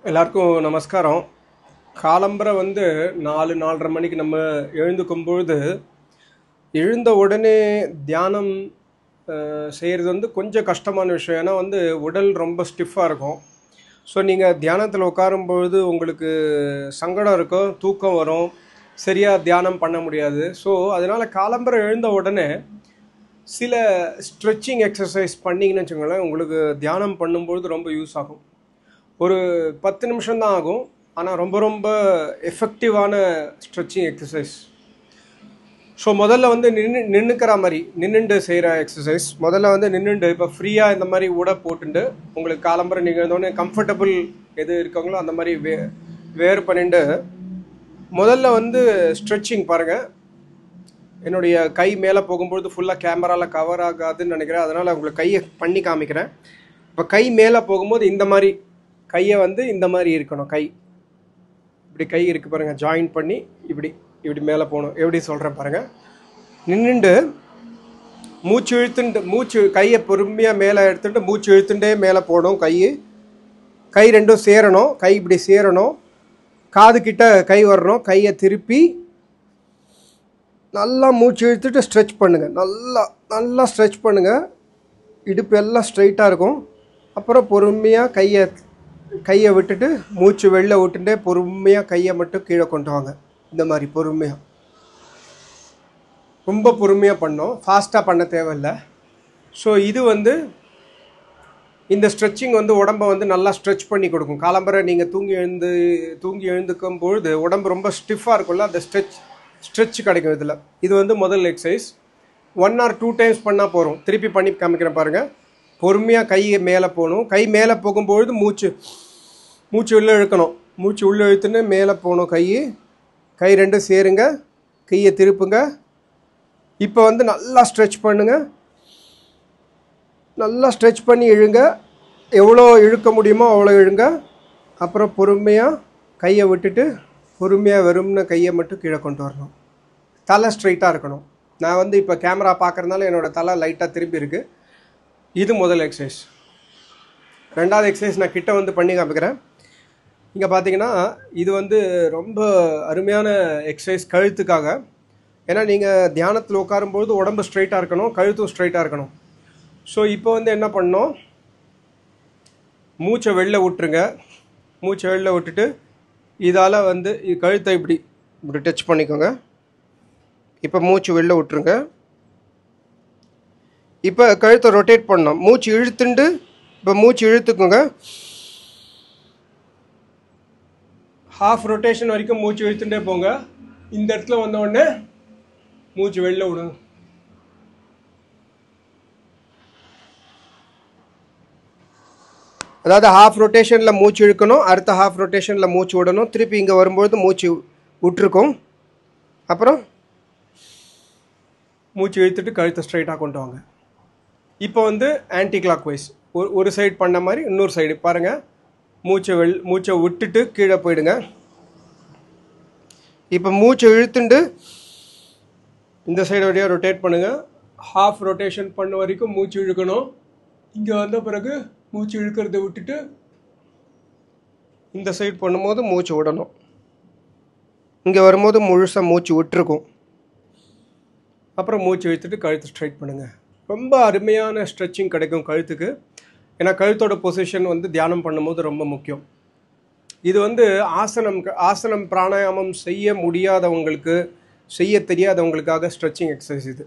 எல்லாருக்கும் நமஸ்காரம். காலம்பரை 4:30 மணிக்கு நம்ம எழுந்துக்கும் பொழுது எழுந்த உடனே தியானம் செய்கிறது கொஞ்சம் கஷ்டமான விஷயம். ஏன்னா உடல் ரொம்ப ஸ்டிஃபாக இருக்கும். ஸோ நீங்கள் தியானத்தில் உட்காரும் பொழுது உங்களுக்கு சங்கடம் இருக்கும், தூக்கம் வரும், சரியாக தியானம் பண்ண முடியாது. ஸோ அதனால் காலம்பரை எழுந்த உடனே சில ஸ்ட்ரெச்சிங் எக்ஸசைஸ் பண்ணிங்கன்னு வச்சுக்கோங்களேன், உங்களுக்கு தியானம் பண்ணும்பொழுது ரொம்ப யூஸ் ஆகும். ஒரு 10 நிமிஷம் தான் ஆகும், ஆனால் ரொம்ப ரொம்ப எஃபெக்டிவான ஸ்ட்ரெச்சிங் எக்ஸசைஸ். ஸோ முதல்ல நின்றுக்கிற மாதிரி நின்றுண்டு செய்கிற எக்ஸசைஸ். முதல்ல நின்றுண்டு இப்போ ஃப்ரீயாக இந்த மாதிரி உடை போட்டுண்டு உங்களுக்கு காலம்பரை நீங்கள் இருந்தோடனே கம்ஃபர்டபுள் எது இருக்காங்களோ அந்த மாதிரி வேர் பண்ணிட்டு முதல்ல ஸ்ட்ரெச்சிங் பாருங்கள். என்னுடைய கை மேலே போகும்பொழுது ஃபுல்லாக கேமராவில் கவர் ஆகாதுன்னு நினைக்கிறேன், அதனால் உங்களுக்கு கையை பண்ணி காமிக்கிறேன். இப்போ கை மேலே போகும்போது இந்த மாதிரி கையை இந்த மாதிரி இருக்கணும். கை இப்படி கை இருக்குது பாருங்கள், ஜாயின் பண்ணி இப்படி இப்படி மேலே போகணும். எப்படி சொல்கிறேன் பாருங்கள். நின்றுண்டு மூச்சு இழுத்துண்டு கையை பொறுமையாக மேலே எடுத்துட்டு மூச்சு இழுத்துட்டே மேலே போகணும். கை ரெண்டும் சேரணும், கை இப்படி சேரணும், காது கிட்ட கை வரணும். கையை திருப்பி நல்லா மூச்சு இழுத்துட்டு ஸ்ட்ரெச் பண்ணுங்கள். நல்லா ஸ்ட்ரெச் பண்ணுங்கள். இடுப்பு எல்லாம் ஸ்ட்ரைட்டாக இருக்கும். அப்புறம் பொறுமையாக கையை விட்டுட்டு மூச்சு வெளில விட்டுட்டே பொறுமையாக கையை மட்டும் கீழே கொண்டு வாங்க. இந்த மாதிரி பொறுமையாக, ரொம்ப பொறுமையாக பண்ணோம், ஃபாஸ்ட்டாக பண்ண தேவையில்லை. ஸோ இது இந்த ஸ்ட்ரெச்சிங் உடம்பை நல்லா ஸ்ட்ரெச் பண்ணி கொடுக்கும். காலம்பரை நீங்கள் தூங்கி எழுந்துக்கும் பொழுது உடம்பு ரொம்ப ஸ்டிஃபாக இருக்கும்ல, அந்த ஸ்ட்ரெச் கிடைக்கும் இதில். இது முதல் எக்ஸசைஸ். 1 or 2 டைம்ஸ் பண்ணால் போகிறோம். திருப்பி பண்ணி காமிக்கிறேன் பாருங்கள். பொறுமையாக கையை மேலே போகணும். கை மேலே போகும்பொழுது மூச்சு உள்ளே இழுக்கணும். மூச்சு உள்ளே இழுத்துன்னு மேலே போகணும். கை ரெண்டும் சேருங்க, கையை திருப்புங்க. இப்போ நல்லா ஸ்ட்ரெச் பண்ணுங்க. நல்லா ஸ்ட்ரெச் பண்ணி இழுங்க. எவ்வளோ இழுக்க முடியுமோ அவ்வளோ இழுங்க. அப்புறம் பொறுமையாக கையை விட்டுட்டு பொறுமையாக வெறும்னு கையை மட்டும் கீழே கொண்டு வரணும். தலை ஸ்ட்ரைட்டாக இருக்கணும். நான் இப்போ கேமரா பார்க்குறதுனால என்னோடய தலை லைட்டாக திருப்பி இருக்குது. இது முதல் எக்ஸசைஸ். ரெண்டாவது எக்ஸசைஸ் நான் கிட்ட பண்ணி காமிக்கிறேன். இங்கே பார்த்தீங்கன்னா இது ரொம்ப அருமையான எக்ஸசைஸ் கழுத்துக்காக. ஏன்னா நீங்கள் தியானத்தில் உட்காரும்பொழுது உடம்பு ஸ்ட்ரைட்டாக இருக்கணும், கழுத்தும் ஸ்ட்ரைட்டாக இருக்கணும். ஸோ இப்போ என்ன பண்ணோம், மூச்சை வெளில விட்டுருங்க. மூச்சை வெளில விட்டுட்டு இதால் கழுத்தை இப்படி டச் பண்ணிக்கோங்க. இப்போ மூச்சு வெளில விட்டுருங்க. இப்போ கழுத்தை ரொட்டேட் பண்ணோம். மூச்சு இழுத்துண்டு இப்போ மூச்சு இழுத்துக்கோங்க. ஹாஃப் ரொட்டேஷன் வரைக்கும் மூச்சு இழுத்துட்டே போங்க. இந்த இடத்துல உடனே மூச்சு வெளில விடுங்க. அதாவது ஹாஃப் ரொட்டேஷனில் மூச்சு இழுக்கணும், அடுத்த ஹாஃப் ரொட்டேஷனில் மூச்சு விடணும். திருப்பி இங்கே வரும்பொழுது மூச்சு விட்டுருக்கும். அப்புறம் மூச்சு இழுத்துட்டு கழுத்தை ஸ்ட்ரைட்டாக கொண்டு வாங்க. இப்போ ஆன்டி கிளாக் வைஸ் ஒரு சைடு பண்ண மாதிரி இன்னொரு சைடு பாருங்கள். மூச்சை விட்டுட்டு கீழே போயிடுங்க. இப்போ மூச்சை இழுத்துண்டு இந்த சைடு வழியாக ரொட்டேட் பண்ணுங்கள். ஹாஃப் ரொட்டேஷன் பண்ண வரைக்கும் மூச்சு இழுக்கணும். இங்கே வந்த பிறகு மூச்சு இழுக்கிறத விட்டுட்டு இந்த சைடு பண்ணும்போது மூச்சு விடணும். இங்கே வரும்போது முழுசாக மூச்சு விட்டுருக்கும். அப்புறம் மூச்சு இழுத்துட்டு கழுத்து ஸ்ட்ரைட் பண்ணுங்கள். ரொம்ப அருமையான ஸ்ட்ரெச்சிங் கிடைக்கும் கழுத்துக்கு. ஏன்னா கழுத்தோட பொசிஷன் தியானம் பண்ணும்போது ரொம்ப முக்கியம். இது ஆசனம் பிராணாயாமம் செய்ய முடியாதவங்களுக்கு, செய்ய தெரியாதவங்களுக்காக ஸ்ட்ரெச்சிங் எக்ஸசைஸ் இது.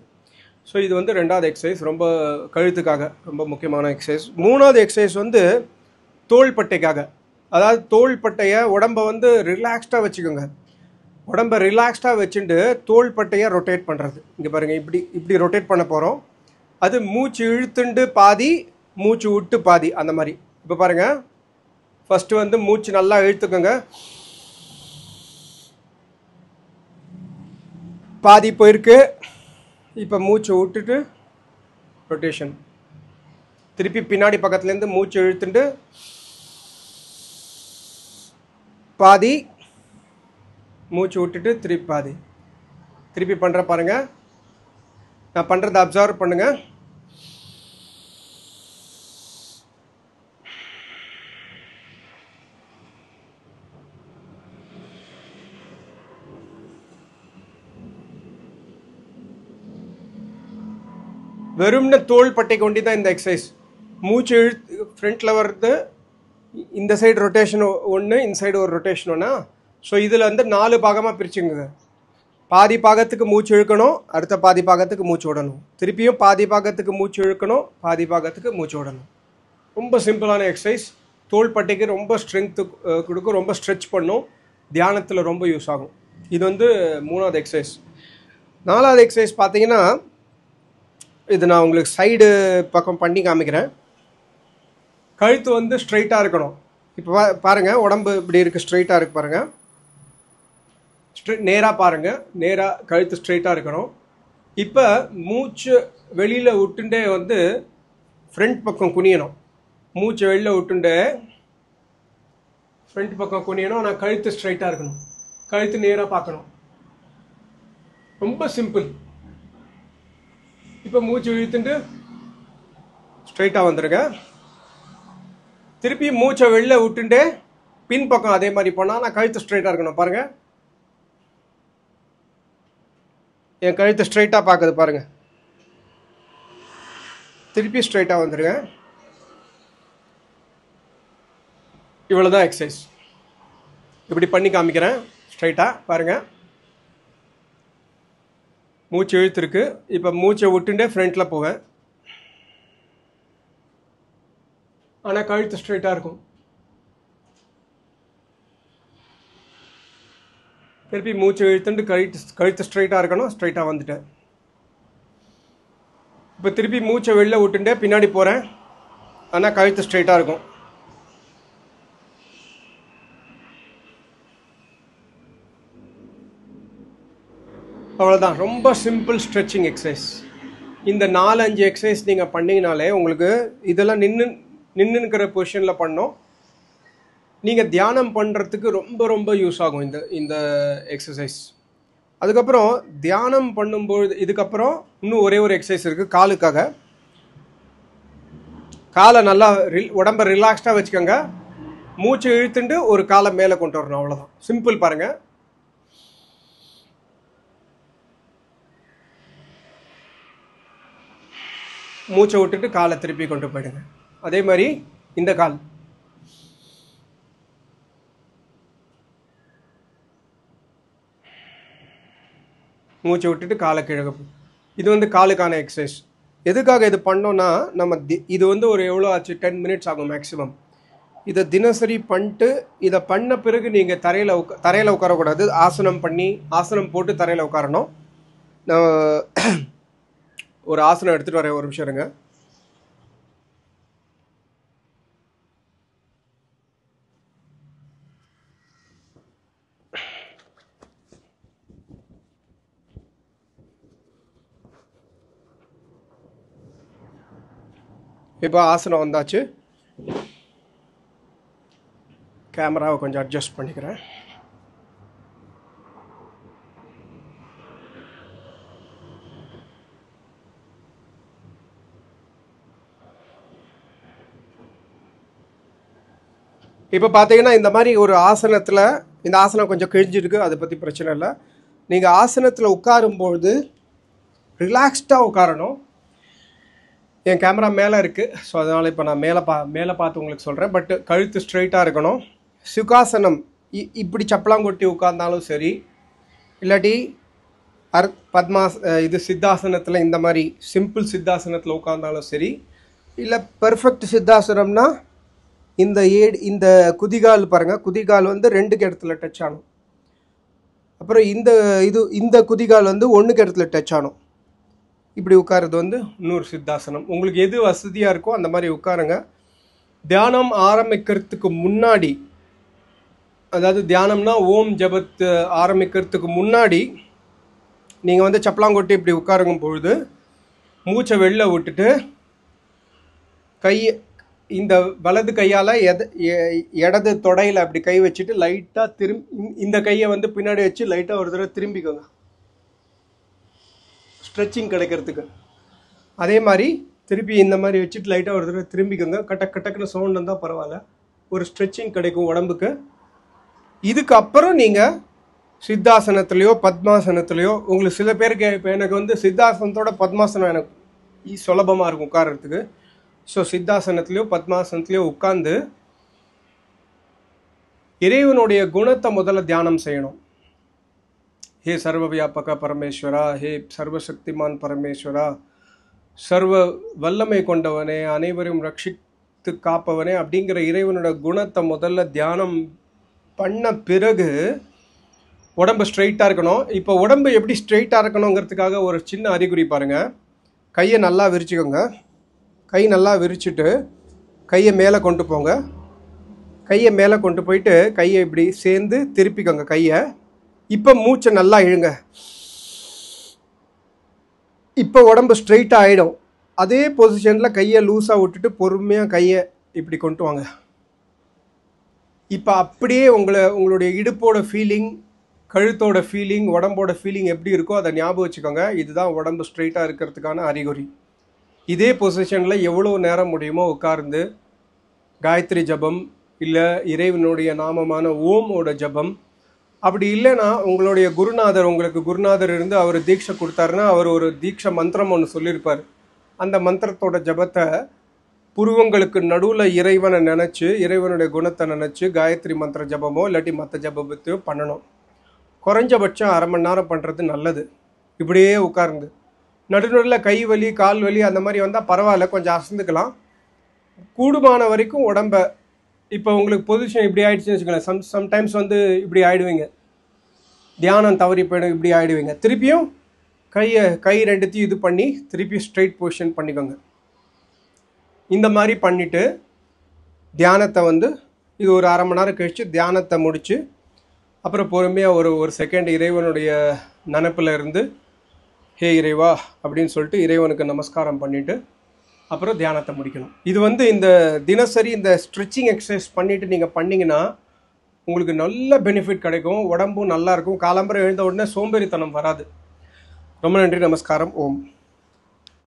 ஸோ இது ரெண்டாவது எக்ஸசைஸ், ரொம்ப கழுத்துக்காக ரொம்ப முக்கியமான எக்ஸசைஸ். மூணாவது எக்ஸசைஸ் தோள்பட்டைக்காக. அதாவது தோள்பட்டையை உடம்பை ரிலாக்ஸ்டாக வச்சுக்கோங்க. உடம்பை ரிலாக்ஸ்டாக வச்சுட்டு தோள்பட்டையை ரொட்டேட் பண்ணுறது. இங்கே பாருங்கள், இப்படி ரொட்டேட் பண்ண போகிறோம். அது மூச்சு இழுத்துண்டு பாதி, மூச்சு விட்டு பாதி, அந்த மாதிரி. இப்போ பாருங்கள், ஃபஸ்ட்டு மூச்சு நல்லா இழுத்துக்கோங்க. பாதி போயிருக்கு. இப்போ மூச்சு விட்டுட்டு ரொட்டேஷன். திருப்பி பின்னாடி பக்கத்துலேருந்து மூச்சு இழுத்துட்டு பாதி, மூச்சு விட்டுட்டு திருப்பி பாதி. திருப்பி பண்ணுற பாருங்கள். நான் பண்ணுறதை அப்சர்வ் பண்ணுங்கள். வெறும்ன தோள் பட்டைக்கு ஒண்டி தான் இந்த எக்ஸசைஸ். மூச்சு இழுத்து ஃப்ரண்ட்டில் வர்றது, இந்த சைடு ரொட்டேஷன் ஒன்று, இந்த சைடு ஒரு ரொட்டேஷன் ஒன்றா. ஸோ இதில் வந்து 4 பாகமாக பிரிச்சுங்க. பாதி பாகத்துக்கு மூச்சு இழுக்கணும், அடுத்த பாதி பாகத்துக்கு மூச்சு விடணும், திருப்பியும் பாதி பாகத்துக்கு மூச்சு இழுக்கணும், பாதி பாகத்துக்கு மூச்சு விடணும். ரொம்ப சிம்பிளான எக்ஸசைஸ். தோள் பட்டைக்கு ரொம்ப ஸ்ட்ரென்த்து கொடுக்கும், ரொம்ப ஸ்ட்ரெச் பண்ணும், தியானத்தில் ரொம்ப யூஸ் ஆகும். இது வந்து 3வது எக்ஸசைஸ். 4வது எக்ஸசைஸ் பார்த்தீங்கன்னா, இது நான் உங்களுக்கு சைடு பக்கம் பண்ணி காமிக்கிறேன். கழுத்து வந்து ஸ்ட்ரைட்டாக இருக்கணும். இப்போ பாருங்கள், உடம்பு இப்படி இருக்குது, ஸ்ட்ரைட்டாக இருக்குது பாருங்கள். நேராக பாருங்கள், நேராக கழுத்து ஸ்ட்ரைட்டாக இருக்கணும். இப்போ மூச்சு வெளியில் விட்டுண்டே வந்து ஃப்ரண்ட் பக்கம் குனியணும். மூச்சு வெளியில் விட்டுண்டே ஃப்ரண்ட் பக்கம் குனியணும். ஆனால் கழுத்து ஸ்ட்ரைட்டாக இருக்கணும், கழுத்து நேராக பார்க்கணும். ரொம்ப சிம்பிள். இப்போ மூச்சு இழுத்துட்டு ஸ்ட்ரைட்டாக வந்துடுங்க. திருப்பி மூச்சை வெளில விட்டுண்டே பின்பக்கம் அதே மாதிரி பண்ணால் நான் கழுத்து ஸ்ட்ரைட்டாக இருக்கணும். பாருங்கள், என் கழுத்து ஸ்ட்ரைட்டாக பார்க்குது பாருங்கள். திருப்பி ஸ்ட்ரைட்டாக வந்துடுங்க. இவ்வளோதான் எக்ஸசைஸ். இப்படி பண்ணி காமிக்கிறேன். ஸ்ட்ரைட்டாக பாருங்கள், மூச்சு இழுத்துருக்கு. இப்போ மூச்சை விட்டுண்டே ஃப்ரண்ட்டில் போவேன், ஆனால் கழுத்து ஸ்ட்ரைட்டாக இருக்கும். திருப்பி மூச்சு இழுத்துட்டு கழுத்து ஸ்ட்ரைட்டாக இருக்கணும், ஸ்ட்ரைட்டாக வந்துட்டேன். இப்போ திருப்பி மூச்சை வெளில விட்டுண்டே பின்னாடி போகிறேன், ஆனால் கழுத்து ஸ்ட்ரைட்டாக இருக்கும். அவ்வளோதான். ரொம்ப சிம்பிள் ஸ்ட்ரெச்சிங் எக்ஸசைஸ். இந்த 4-5 எக்ஸசைஸ் நீங்கள் பண்ணிங்கனாலே உங்களுக்கு இதெல்லாம் நின்றுக்கிற பொசிஷனில் பண்ணோம். நீங்கள் தியானம் பண்ணுறதுக்கு ரொம்ப ரொம்ப யூஸ் ஆகும் இந்த எக்ஸசைஸ். அதுக்கப்புறம் தியானம் பண்ணும்பொழுது இதுக்கப்புறம் இன்னும் ஒரே ஒரு எக்ஸசைஸ் இருக்குது காலுக்காக. காலை நல்லா உடம்பை ரிலாக்ஸ்டாக வச்சுக்கோங்க. மூச்சு இழுத்துட்டு ஒரு காலை மேலே கொண்டு வரணும். அவ்வளோதான், சிம்பிள். பாருங்கள், மூச்சை விட்டுட்டு காலை திருப்பி கொண்டு போயிடுங்க. அதே மாதிரி இந்த கால், மூச்சை விட்டுட்டு காலை கீழே. இது வந்து காலுக்கான எக்ஸசைஸ். எதுக்காக இது பண்ணோன்னா, நம்ம இது வந்து ஒரு எவ்வளோ ஆச்சு, 10 மினிட்ஸ் ஆகும் மேக்ஸிமம். இதை தினசரி பண்ணிட்டு, இதை பண்ண பிறகு நீங்கள் தரையில் உட்காரக்கூடாது. ஆசனம் போட்டு தரையில் உட்காரணும். நான் ஒரு ஆசனம் எடுத்துகிட்டு வரேன், ஒரு நிமிஷம் இருங்க. இப்போ ஆசனம் வந்தாச்சு. கேமராவை கொஞ்சம் அட்ஜஸ்ட் பண்ணிக்கிறேன். இப்போ பார்த்தீங்கன்னா, இந்த மாதிரி ஒரு ஆசனத்தில், இந்த ஆசனம் கொஞ்சம் கிழிஞ்சிருக்கு, அதை பற்றி பிரச்சனை இல்லை. நீங்கள் ஆசனத்தில் உட்காரும்பொழுது ரிலாக்ஸ்டாக உட்காரணும். என் கேமரா மேலே இருக்குது, ஸோ அதனால் இப்போ நான் மேலே பார்த்து உங்களுக்கு சொல்கிறேன். பட் கழுத்து ஸ்ட்ரைட்டாக இருக்கணும். சுகாசனம், இப்படி சப்பலாங்கொட்டி உட்கார்ந்தாலும் சரி, இல்லாட்டி இது சித்தாசனத்தில், இந்த மாதிரி சிம்பிள் சித்தாசனத்தில் உட்கார்ந்தாலும் சரி, இல்லை பெர்ஃபெக்ட் சித்தாசனம்னா இந்த குதிகால் பாருங்கள், குதிகால் வந்து 2 இடத்துல டச் ஆகணும். அப்புறம் இந்த குதிகால் வந்து 1 இடத்துல டச் ஆகணும். இப்படி உட்கார்றது வந்து இன்னொரு சித்தாசனம். உங்களுக்கு எது வசதியாக இருக்கோ அந்த மாதிரி உட்காருங்க. தியானம் ஆரம்பிக்கிறதுக்கு முன்னாடி, அதாவது தியானம்னா ஓம் ஜபத்து ஆரம்பிக்கிறதுக்கு முன்னாடி நீங்கள் வந்து சப்பலாங்கொட்டி இப்படி உட்காருங்கும் பொழுது மூச்சை வெளில விட்டுட்டு இந்த வலது கையால் இடது தொடையில் அப்படி கை வச்சுட்டு லைட்டாக இந்த கையை வந்து பின்னாடி வச்சு லைட்டாக ஒரு தடவை திரும்பிக்கோங்க, ஸ்ட்ரெச்சிங் கிடைக்கிறதுக்கு. அதே மாதிரி திருப்பி இந்த மாதிரி வச்சுட்டு லைட்டாக ஒரு தடவை திரும்பிக்கோங்க. கட்டக்குன்னு சவுண்ட் இருந்தால் பரவாயில்ல, ஒரு ஸ்ட்ரெச்சிங் கிடைக்கும் உடம்புக்கு. இதுக்கப்புறம் நீங்கள் சித்தாசனத்துலேயோ பத்மாசனத்துலேயோ, உங்களுக்கு சில பேருக்கு இப்போ எனக்கு வந்து சித்தாசனத்தோட பத்மாசனம் எனக்கு சுலபமாக இருக்கும் உட்கார்றதுக்கு. ஸோ சித்தாசனத்துலேயோ பத்மாசனத்துலேயோ உட்கார்ந்து இறைவனுடைய குணத்தை முதல்ல தியானம் செய்யணும். ஹே சர்வ வியாபக பரமேஸ்வரா, ஹே சர்வசக்திமான் பரமேஸ்வரா, சர்வ வல்லமை கொண்டவனே, அனைவரையும் ரட்சித்து காப்பவனே அப்படிங்கிற இறைவனோட குணத்தை முதல்ல தியானம் பண்ண பிறகு உடம்பு ஸ்ட்ரெயிட்டாக இருக்கணும். இப்போ உடம்பு எப்படி ஸ்ட்ரெயிட்டாக இருக்கணுங்கிறதுக்காக ஒரு சின்ன அறிகுறி பாருங்கள். கையை நல்லா விரிச்சுக்கோங்க. கை நல்லா விரிச்சுட்டு கையை மேலே கொண்டு போங்க. கையை மேலே கொண்டு போயிட்டு கையை இப்படி சேர்ந்து திருப்பிக்கோங்க கையை. இப்போ மூச்சை நல்லா இழுங்க. இப்போ உடம்பு ஸ்ட்ரெயிட்டாக ஆகிடும். அதே பொசிஷனில் கையை லூஸாக விட்டுட்டு பொறுமையாக கையை இப்படி கொண்டு வாங்க. இப்போ அப்படியே உங்களுடைய இடுப்போட ஃபீலிங், கழுத்தோட ஃபீலிங், உடம்போட ஃபீலிங் எப்படி இருக்கோ அதை ஞாபகம் வச்சுக்கோங்க. இதுதான் உடம்பு ஸ்ட்ரெயிட்டாக இருக்கிறதுக்கான அறிகுறி. இதே பொசிஷனில் எவ்வளோ நேரம் முடியுமோ உட்கார்ந்து காயத்ரி ஜபம் இல்லை இறைவனுடைய நாமமான ஓமோட ஜபம், அப்படி இல்லைன்னா உங்களுடைய குருநாதர், உங்களுக்கு குருநாதர் இருந்து அவர் தீட்சை கொடுத்தாருன்னா அவர் ஒரு தீட்சை மந்திரம் ஒன்று சொல்லியிருப்பார். அந்த மந்திரத்தோட ஜபத்தை புருவங்களுக்கு நடுவில் இறைவனை நினச்சி, இறைவனுடைய குணத்தை நினச்சி காயத்ரி மந்திர ஜபமோ இல்லாட்டி மற்ற ஜபத்தையோ பண்ணணும். குறைஞ்சபட்சம் அரை மணி நேரம் பண்ணுறது நல்லது. இப்படியே உட்கார்ந்து நடுநடுவில் கை வலி கால் வலி அந்த மாதிரி வந்தால் பரவாயில்ல, கொஞ்சம் அசந்துக்கலாம். கூடுமான வரைக்கும் உடம்பை, இப்போ உங்களுக்கு பொசிஷன் இப்படி ஆகிடுச்சுன்னு வச்சுக்கலாம், சம்டைம்ஸ் வந்து இப்படி ஆகிடுவீங்க, தியானம் தவறி போயிடும், இப்படி ஆகிடுவீங்க. திருப்பியும் கை ரெண்டுத்தையும் இது பண்ணி திருப்பி ஸ்ட்ரெயிட் பொசிஷன் பண்ணிக்கோங்க. இந்த மாதிரி பண்ணிவிட்டு தியானத்தை வந்து இது ஒரு அரை மணி நேரம் கழித்து தியானத்தை முடித்து அப்புறம் பொறுமையாக ஒரு செகண்ட் இறைவனுடைய நினப்பில் இருந்து ஹே இறைவா அப்படின்னு சொல்லிட்டு இறைவனுக்கு நமஸ்காரம் பண்ணிவிட்டு அப்புறம் தியானத்தை முடிக்கணும். இது வந்து இந்த தினசரி இந்த ஸ்ட்ரெச்சிங் எக்ஸசைஸ் பண்ணிவிட்டு நீங்கள் பண்ணிங்கன்னா உங்களுக்கு நல்ல பெனிஃபிட் கிடைக்கும். உடம்பும் நல்லாயிருக்கும். காலம்பரம் எழுந்த உடனே சோம்பேறித்தனம் வராது. ரொம்ப நன்றி. நமஸ்காரம். ஓம்.